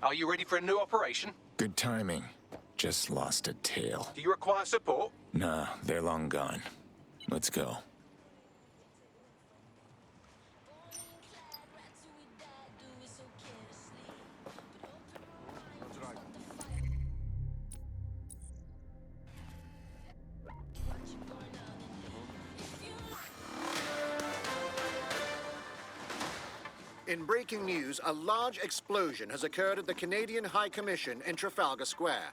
Are you ready for a new operation? Good timing. Just lost a tail. Do you require support? Nah, they're long gone. Let's go. In breaking news, a large explosion has occurred at the Canadian High Commission in Trafalgar Square.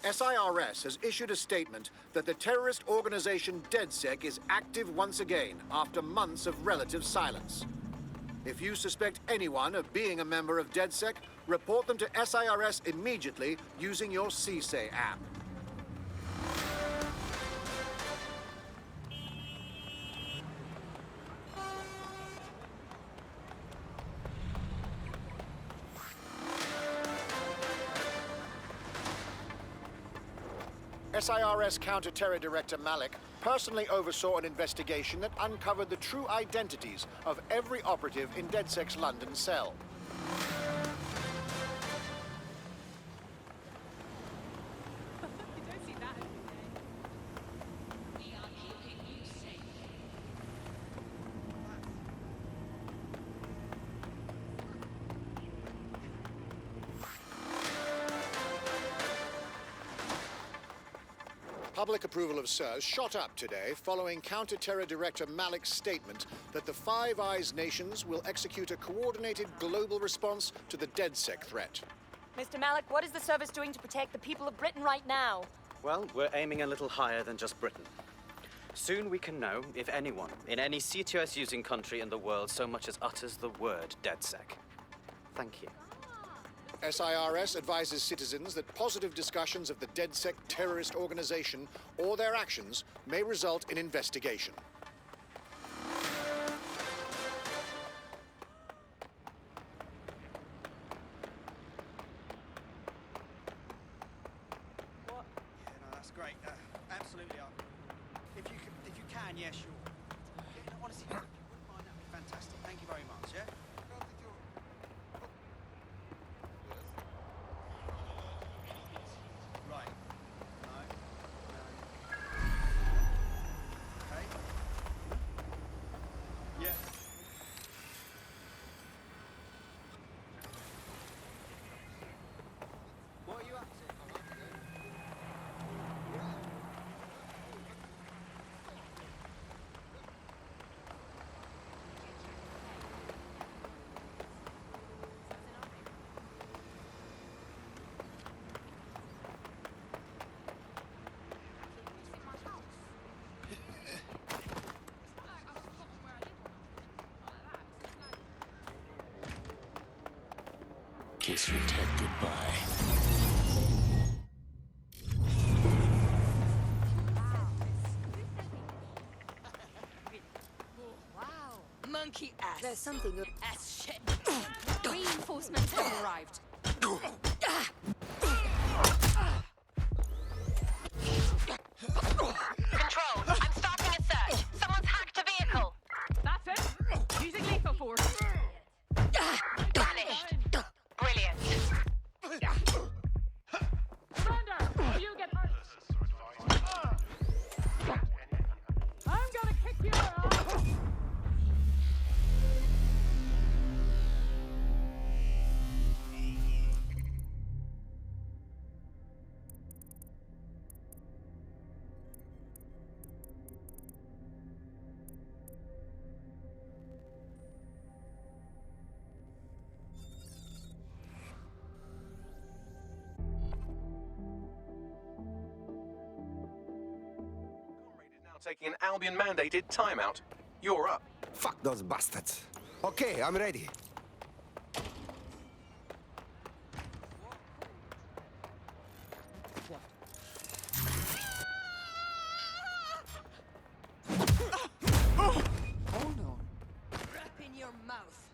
SIRS has issued a statement that the terrorist organization DedSec is active once again after months of relative silence. If you suspect anyone of being a member of DedSec, report them to SIRS immediately using your CSAY app. SIRS Counter-Terror Director Malik personally oversaw an investigation that uncovered the true identities of every operative in DedSec's London cell. Public approval of SIRS shot up today following Counter-Terror Director Malik's statement that the Five Eyes nations will execute a coordinated global response to the DedSec threat. Mr. Malik, what is the service doing to protect the people of Britain right now? Well, we're aiming a little higher than just Britain. Soon we can know if anyone in any CTOS-using country in the world so much as utters the word DedSec. Thank you. SIRS advises citizens that positive discussions of the DedSec terrorist organization or their actions may result in investigation. Yeah, no, that's great. Absolutely. If you can, yeah, sure. Yeah, no, honestly, if you wouldn't mind, that'd be fantastic. Thank you very much, yeah? Right. No. Okay. Yeah. What are you up to? Kiss your tech goodbye. Wow. Monkey ass. There's something that... Ass shit. Reinforcements have arrived. Control, I'm starting a search. Someone's hacked a vehicle. That's it. Using lethal force. Vanished. Brilliant. Surrender! You get hurt. I'm gonna kick your ass. Comrade is now taking an Albion-mandated timeout. You're up. Fuck those bastards. Okay, I'm ready. Hold on. Rip in your mouth.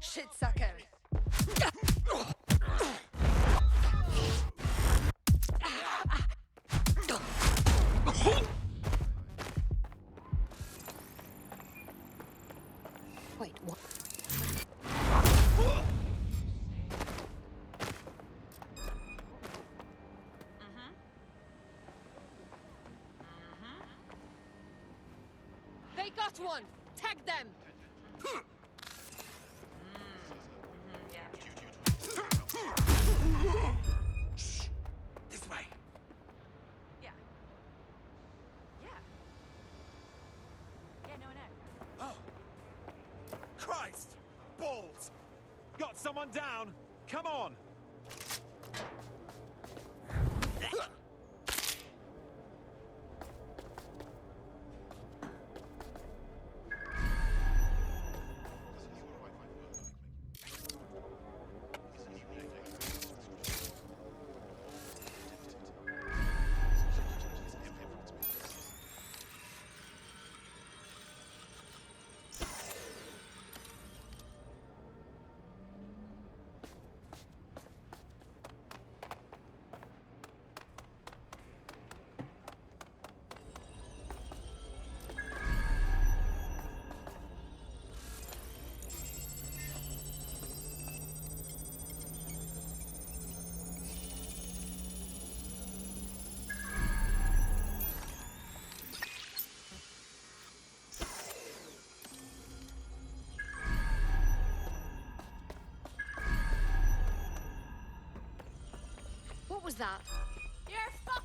Shit sucker. Wait, what? They got one! Tag them! This way. Yeah. Yeah. Yeah, no, I know. Oh! Christ! Balls! Got someone down! Come on! What was that? You're fuck.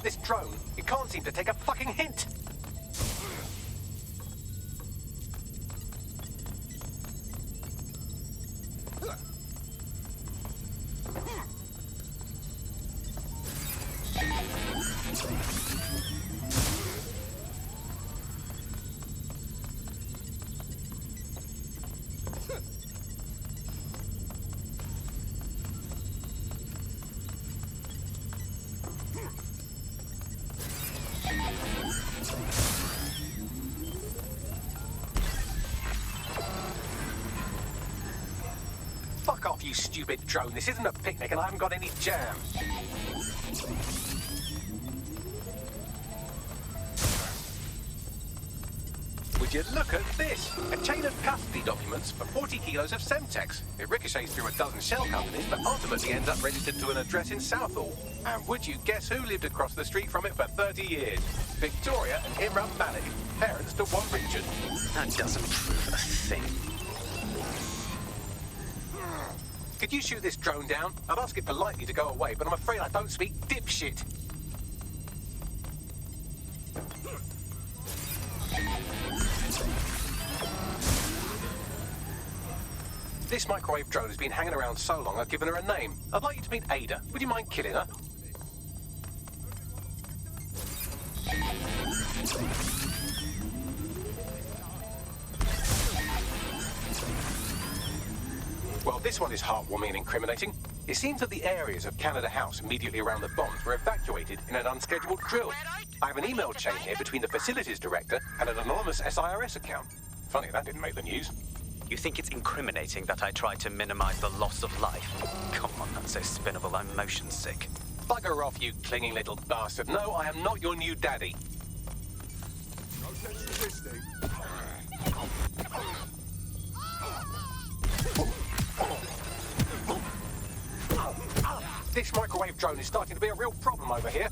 this drone. It can't seem to take a fucking hint. Fuck off, you stupid drone. This isn't a picnic and I haven't got any jam. Would you look at this? A chain of custody documents for 40 kilos of Semtex. It ricochets through a dozen shell companies, but ultimately ends up registered to an address in Southall. And would you guess who lived across the street from it for 30 years? Victoria and Imran Malik, parents to one Richard. That doesn't prove a thing. Could you shoot this drone down? I'd ask it politely to go away, but I'm afraid I don't speak dipshit. This microwave drone has been hanging around so long I've given her a name. I'd like you to meet Ada. Would you mind killing her? Well, this one is heartwarming and incriminating. It seems that the areas of Canada House immediately around the bombs were evacuated in an unscheduled drill. I have an email chain here between the facilities director and an anonymous SIRS account. Funny that didn't make the news. You think it's incriminating that I tried to minimize the loss of life? Come on, that's so spinnable, I'm motion sick. Bugger off, you clinging little bastard. No, I am not your new daddy. No sense resisting. This microwave drone is starting to be a real problem over here.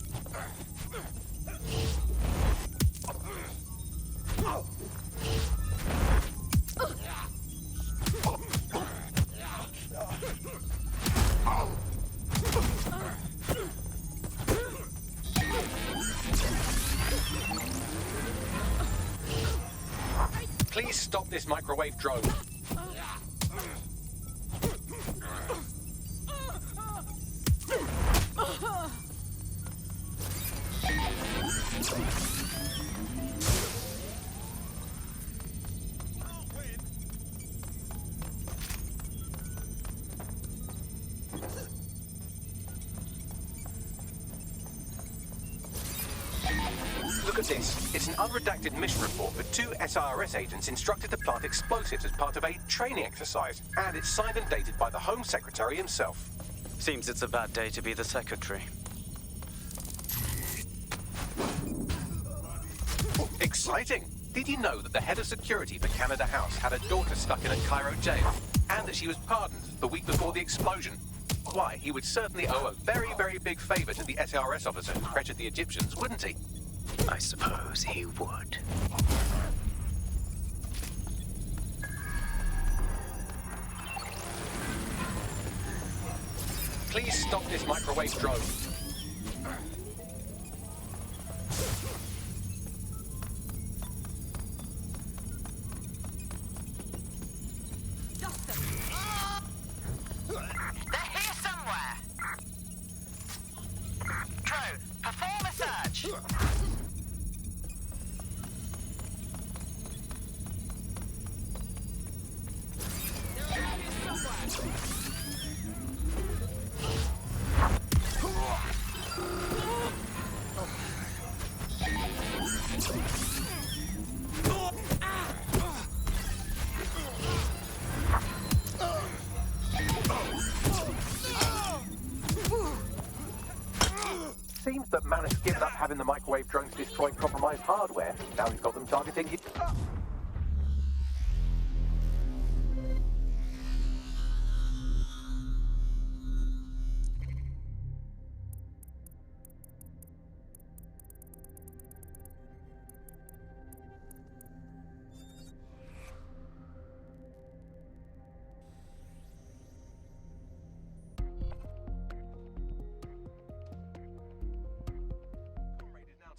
Please stop this microwave drone. Look at this. It's an unredacted mission report for 2 SIRS agents instructed to plant explosives as part of a training exercise. And it's signed and dated by the Home Secretary himself. Seems it's a bad day to be the secretary. Exciting! Did you know that the head of security for Canada House had a daughter stuck in a Cairo jail? And that she was pardoned the week before the explosion? Why, he would certainly owe a very, very big favor to the SIRS officer who pressured the Egyptians, wouldn't he? I suppose he would. Please stop this microwave drone. They're here somewhere. Drone, perform a search. Seems that man has given up having the microwave drones destroy compromised hardware. Now he's got them targeting you.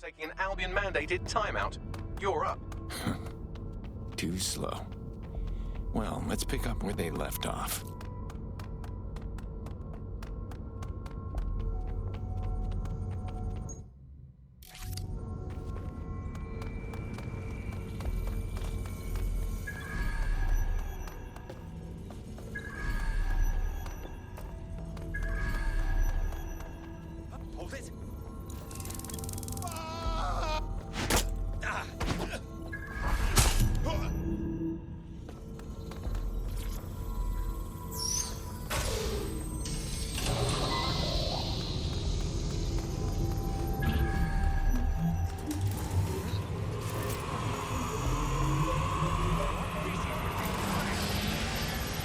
taking an Albion-mandated timeout. You're up. Too slow. Well, let's pick up where they left off. Hold it.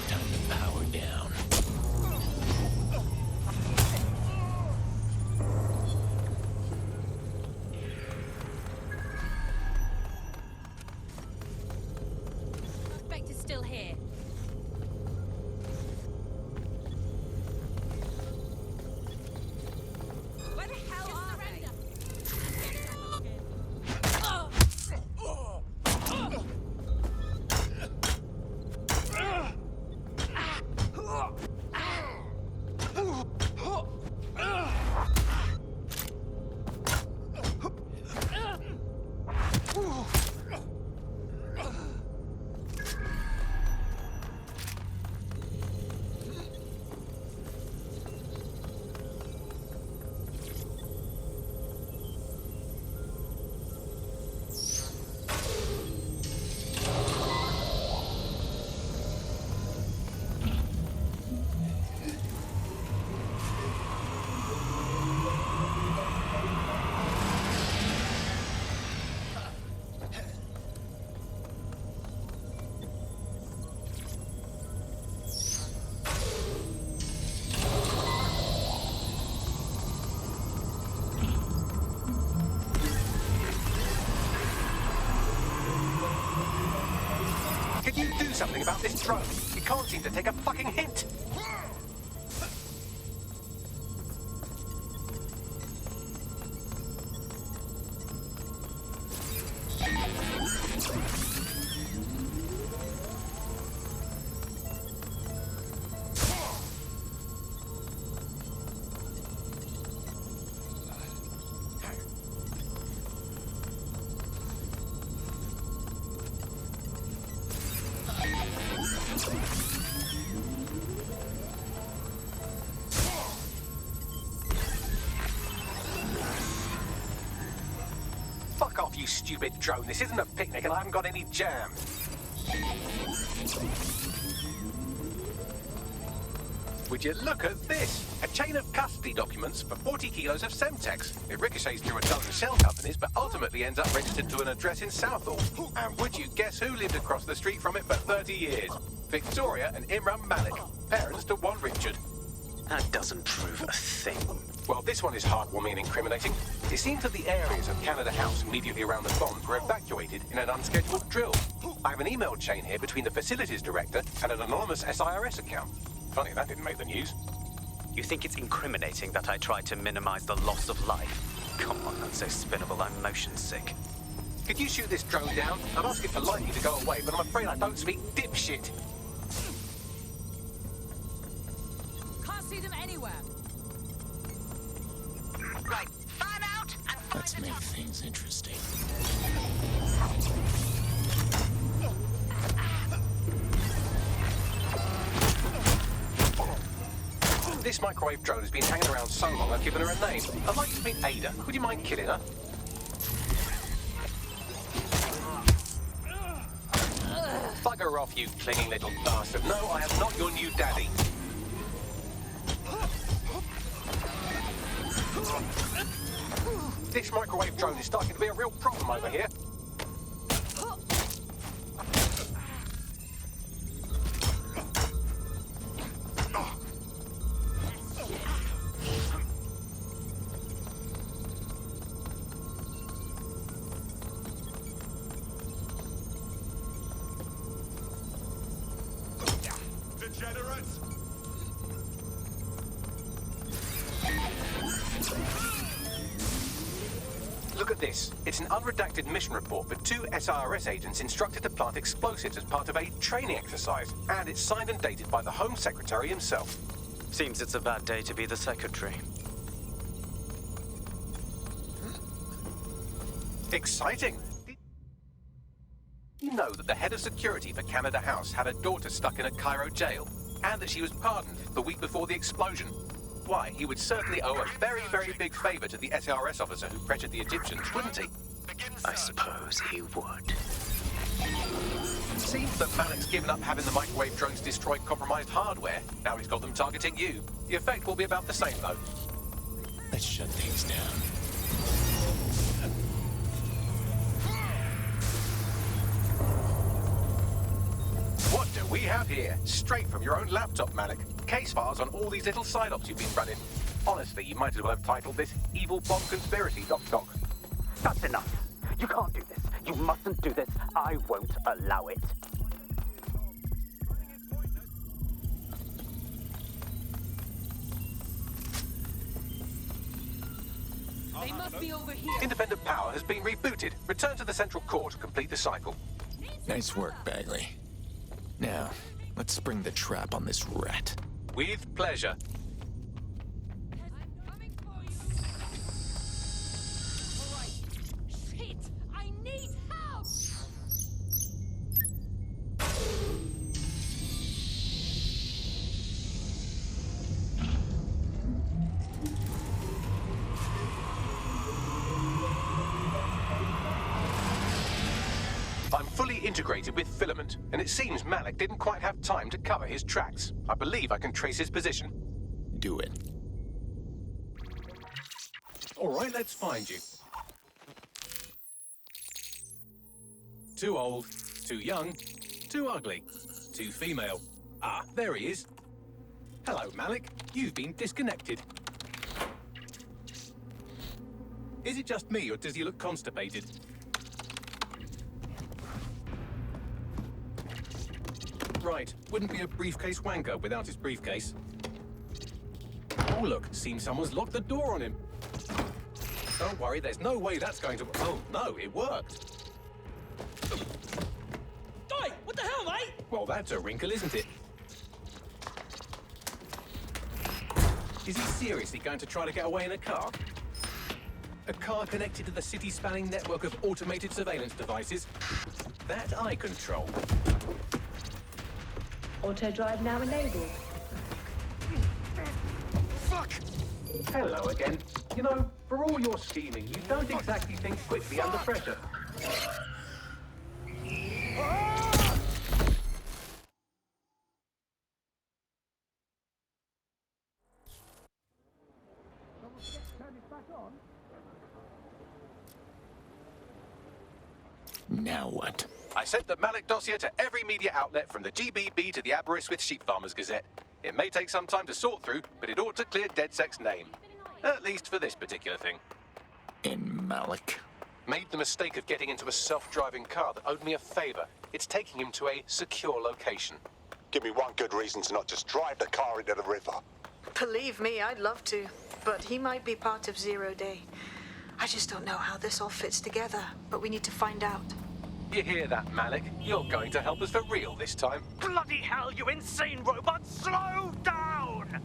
Time to power down. Suspect is still here. Where the hell are they? Can you do something about this drone? It can't seem to take a fucking hint. Fuck off, you stupid drone. This isn't a picnic and I haven't got any jam. Would you look at this? A chain of custody documents for 40 kilos of Semtex. It ricochets through a dozen shell companies, but ultimately ends up registered to an address in Southall. And would you guess who lived across the street from it for 30 years? Victoria and Imran Malik, parents to one Richard. That doesn't prove a thing. Well, this one is heartwarming and incriminating. It seems that the areas of Canada House immediately around the bombs were evacuated in an unscheduled drill. I have an email chain here between the facilities director and an anonymous SIRS account. Funny that didn't make the news. You think it's incriminating that I tried to minimize the loss of life? Come on, that's so spinnable, I'm motion sick. Could you shoot this drone down? I'd ask it politely to go away, but I'm afraid I don't speak dipshit. Can't see them anywhere. Right, fan out and find Let's the make top. things interesting. This microwave drone has been hanging around so long I've given her a name. I'd like to meet Ada. Would you mind killing her? Bugger off, you clinging little bastard. No, I am not your new daddy. This microwave drone is starting to be a real problem over here. Degenerates! Look at this. This. It's an unredacted mission report for 2 SIRS agents instructed to plant explosives as part of a training exercise, and it's signed and dated by the Home Secretary himself. Seems it's a bad day to be the secretary. Exciting! You know that the head of security for Canada House had a daughter stuck in a Cairo jail, and that she was pardoned the week before the explosion. Why, he would certainly owe a very, very big favor to the SRS officer who pressured the Egyptians, wouldn't he? I suppose he would. Seems that Malik's given up having the microwave drones destroy compromised hardware. Now he's got them targeting you. The effect will be about the same, though. Let's shut things down. What do we have here? Straight from your own laptop, Malik. Case files on all these little side ops you've been running. Honestly, you might as well have titled this Evil Bomb Conspiracy, Doc. That's enough. You can't do this. You mustn't do this. I won't allow it. They must be over here. Independent power has been rebooted. Return to the central core to complete the cycle. Nice work, Bagley. Now, let's spring the trap on this rat. With pleasure. Coming for you. All right. Shit! I need help. I'm fully integrated with Filament, and it seems Malik didn't quite have time to cover his tracks. I believe I can trace his position. Do it. All right, let's find you. Too old, too young, too ugly, too female. Ah, there he is. Hello, Malik. You've been disconnected. Is it just me, or does he look constipated? Right, wouldn't be a briefcase wanker without his briefcase. Oh look, seems someone's locked the door on him. Don't worry, there's no way that's going to... Oh no, it worked. Oi, what the hell, mate? Well, that's a wrinkle, isn't it? Is he seriously going to try to get away in a car? A car connected to the city-spanning network of automated surveillance devices? That I control. Auto drive now enabled. Fuck! Hello again. You know, for all your scheming, you don't exactly think quickly under pressure. Now what? I sent the Malik dossier to every media outlet from the GBB to the Aberystwyth Sheep Farmers Gazette. It may take some time to sort through, but it ought to clear DedSec's name. At least for this particular thing. In Malik? Made the mistake of getting into a self-driving car that owed me a favor. It's taking him to a secure location. Give me one good reason to not just drive the car into the river. Believe me, I'd love to, but he might be part of Zero Day. I just don't know how this all fits together, but we need to find out. You hear that, Malik? You're going to help us for real this time. Bloody hell, you insane robot! Slow down!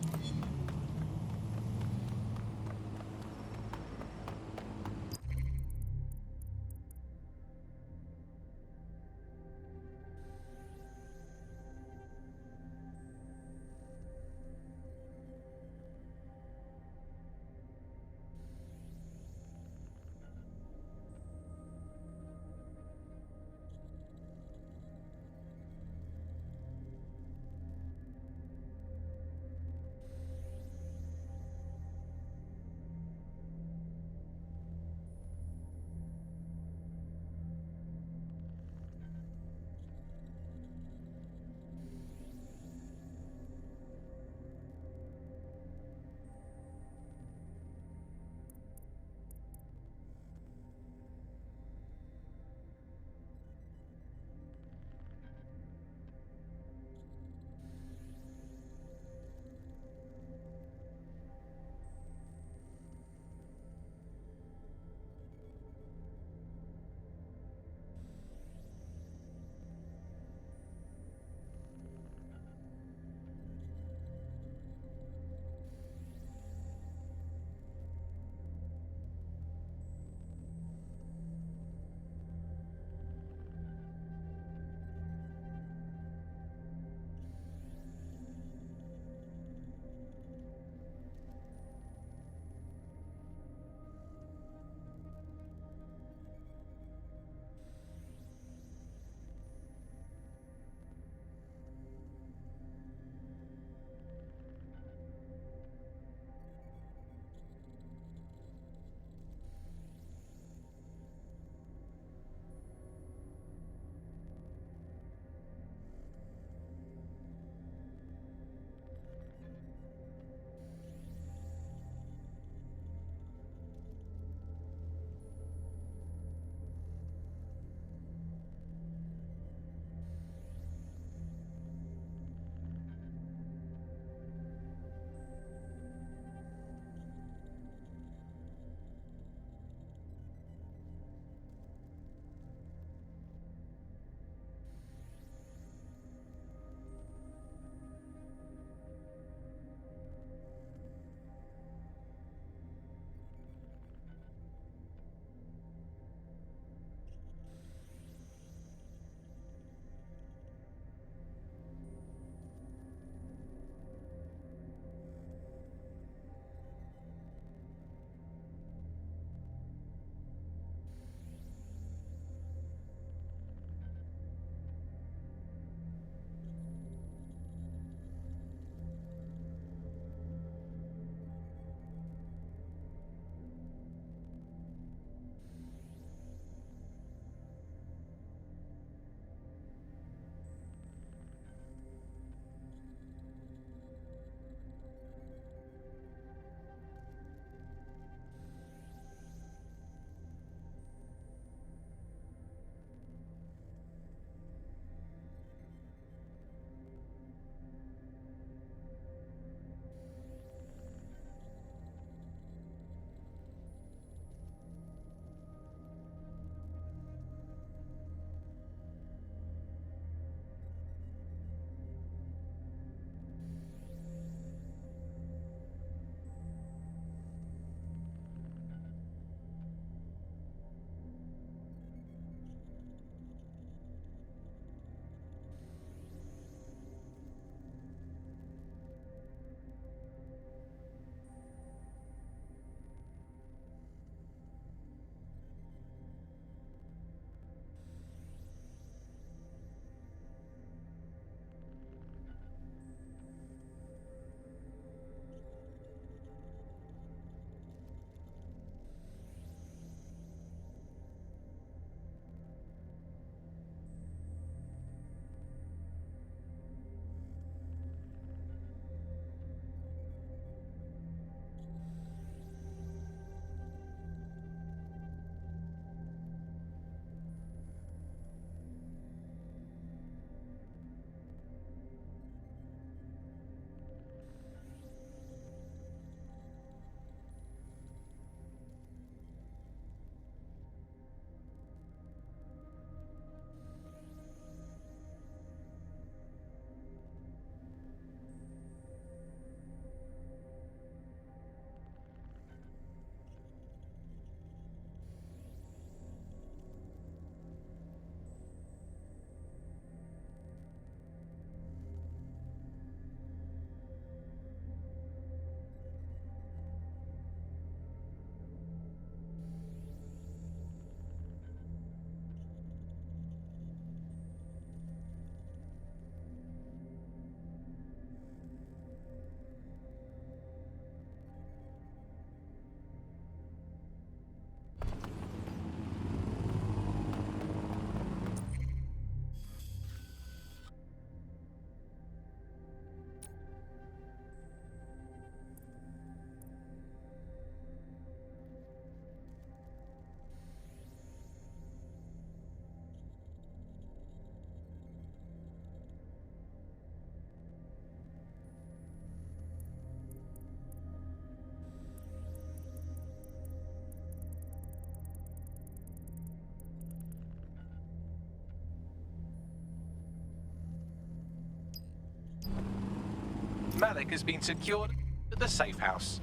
Malik has been secured at the safe house.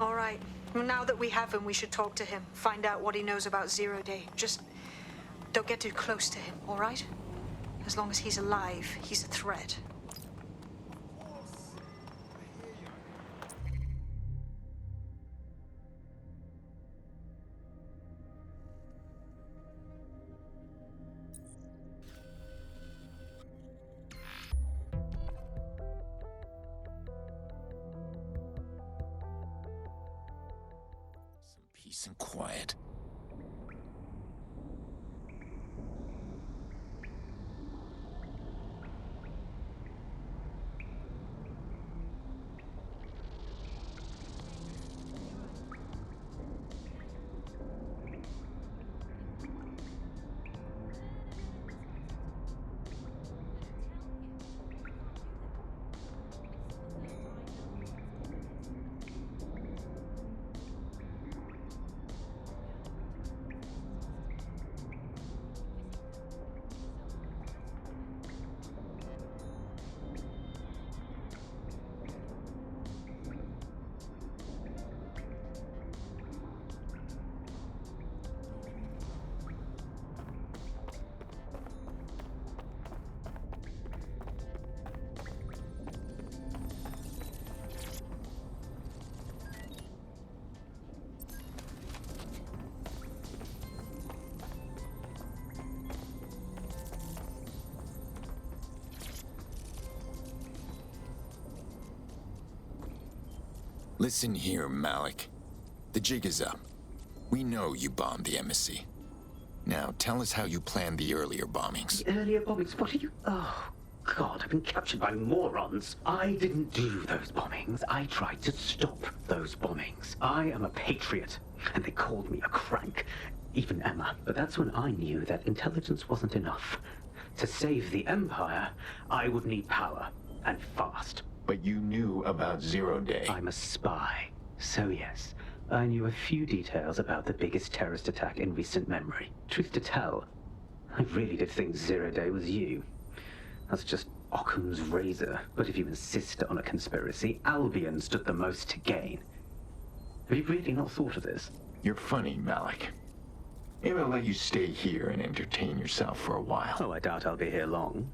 All right. Now that we have him, we should talk to him. Find out what he knows about Zero Day. Just don't get too close to him, all right? As long as he's alive, he's a threat. Peace and quiet. Listen here, Malik. The jig is up. We know you bombed the embassy. Now, tell us how you planned the earlier bombings. The earlier bombings? What are you... Oh, God, I've been captured by morons. I didn't do those bombings. I tried to stop those bombings. I am a patriot, and they called me a crank. Even Emma. But that's when I knew that intelligence wasn't enough. To save the Empire, I would need power, and fast. But you knew about Zero Day. I'm a spy. So yes, I knew a few details about the biggest terrorist attack in recent memory. Truth to tell, I really did think Zero Day was you. That's just Occam's razor. But if you insist on a conspiracy, Albion stood the most to gain. Have you really not thought of this? You're funny, Malik. Maybe I'll let you stay here and entertain yourself for a while. Oh, I doubt I'll be here long.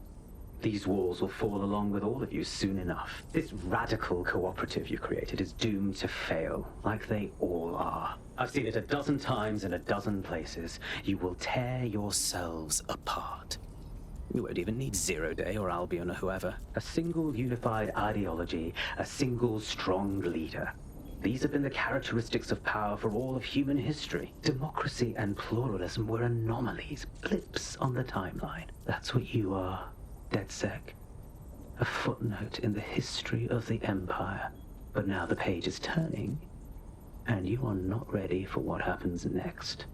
These walls will fall along with all of you soon enough. This radical cooperative you created is doomed to fail, like they all are. I've seen it a dozen times in a dozen places. You will tear yourselves apart. You won't even need Zero Day or Albion or whoever. A single unified ideology, a single strong leader. These have been the characteristics of power for all of human history. Democracy and pluralism were anomalies, blips on the timeline. That's what you are. DedSec. A footnote in the history of the Empire. But now the page is turning, and you are not ready for what happens next.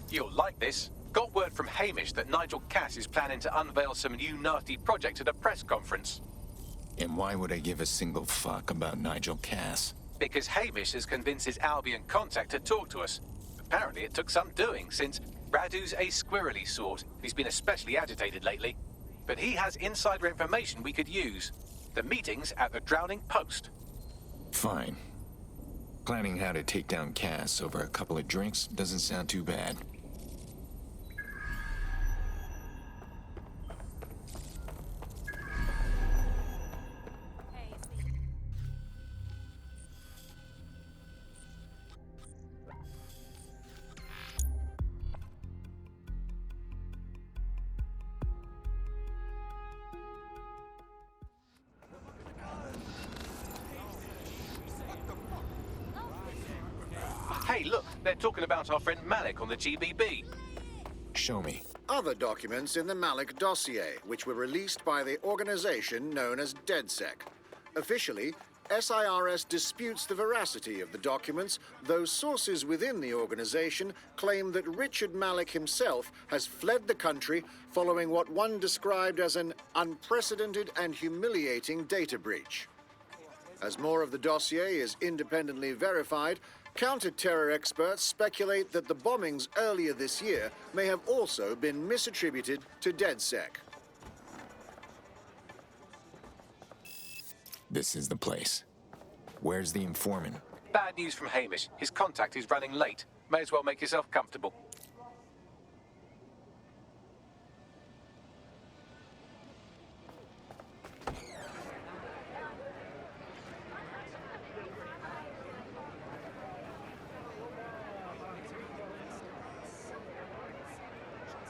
You'll like this. Got word from Hamish that Nigel Cass is planning to unveil some new nasty project at a press conference. And why would I give a single fuck about Nigel Cass? Because Hamish has convinced his Albion contact to talk to us. Apparently it took some doing, since Radu's a squirrely sort. He's been especially agitated lately. But he has insider information we could use. The meeting's at the Drowning Post. Fine. Planning how to take down Cass over a couple of drinks doesn't sound too bad. Hey, look, they're talking about our friend Malik on the GBB. Show me. Other documents in the Malik dossier, which were released by the organization known as DedSec. Officially, SIRS disputes the veracity of the documents, though sources within the organization claim that Richard Malik himself has fled the country following what one described as an unprecedented and humiliating data breach. As more of the dossier is independently verified, counter-terror experts speculate that the bombings earlier this year may have also been misattributed to DedSec. This is the place. Where's the informant? Bad news from Hamish. His contact is running late. May as well make yourself comfortable.